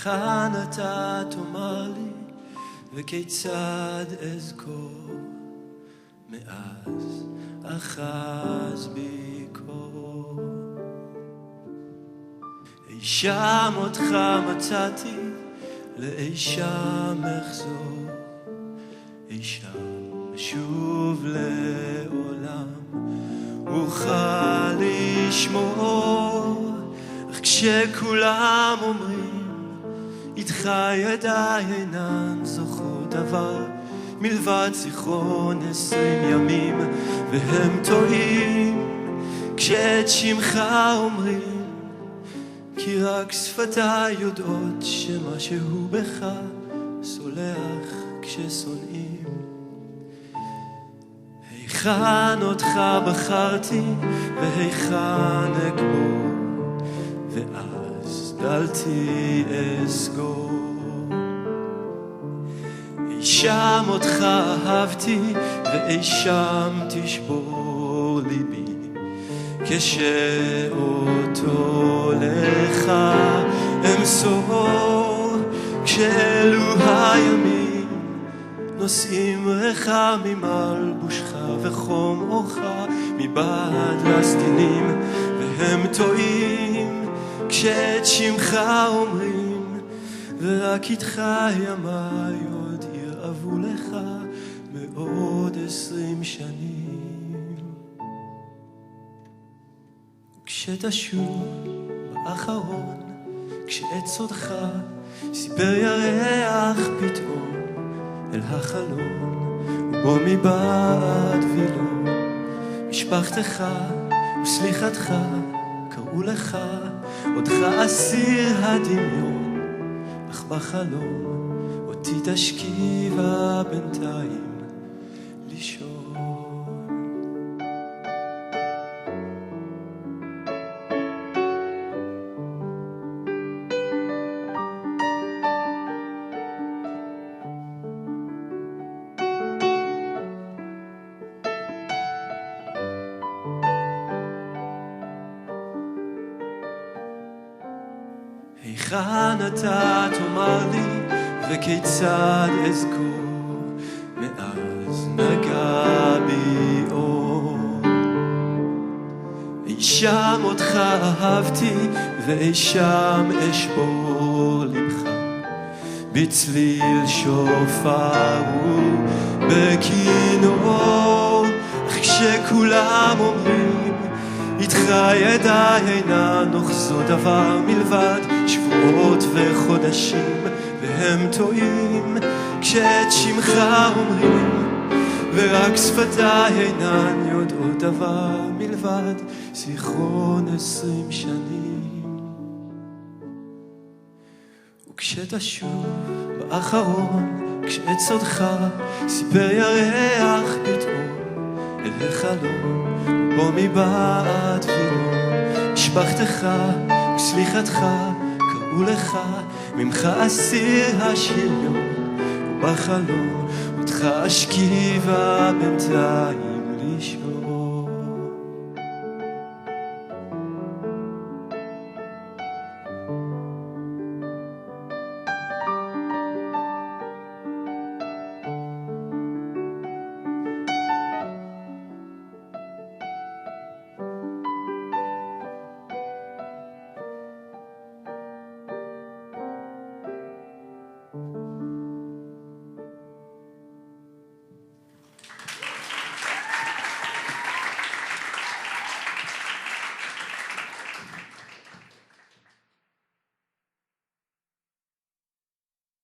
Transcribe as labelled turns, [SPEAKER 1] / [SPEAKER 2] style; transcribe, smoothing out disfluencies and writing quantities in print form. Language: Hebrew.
[SPEAKER 1] היכן אתה תאמר לי, וכיצד אזכור, מאז אחז בי קור. אי שם אותך מצאתי, לאי שם אחזור, אי שם שוב לעולם אוכל לשמור. אך כשכולם אומרים איתך ידיי אינן זוכרות דבר מלבד זיכרון 20 ימים, והם טועים כשאת שמך אומרים, כי רק שפתיי יודעות שמשהו בך סולח כששונאים. היכן אותך בחרתי והיכן אקבור, ואז דלתי אסגור. אי שם אותך אהבתי ואי שם תשבור ליבי, כשאותו לך אמסור. כשאלו הימים נושאים ריח ממלבושך וחום אורך מבעד לסדינים, והם טועים כשאת שמך אומרים, ורק איתך ימיי עוד ירעבו לך מעוד 20 שנים. כשתשוב באחרון, כשאת סודך סיפר ירח פתאום אל החלון, ובו מבעד וילון משפחתך וסליחתך קראו לך, עודך אסיר הדמיון, אך בחלום אותי תשכיבה בינתיים לישון. היכן אתה תאמר לי, וכיצד אזכור, מאז נגע בי אור. אי שם אותך אהבתי ואי שם אשבור לבך, בצליל שופר ובכינור. אך כשכולם אומרים איתך ידיי אינן אוחזות דבר מלבד שבועות וחודשים, והם טועים כשאת שמך אומרים, ורק שפתיי אינן יודעות דבר מלבד זיכרון 20 שנים. וכשתשוב באחרון, כשאת סודך סיפר ירח פתאום אל החלום, בו מבעד וילון משפחתך וסליחתך קראו לך, ממך אסיר השריון, ובחלום אותך אשכיבה בינתיים לישון.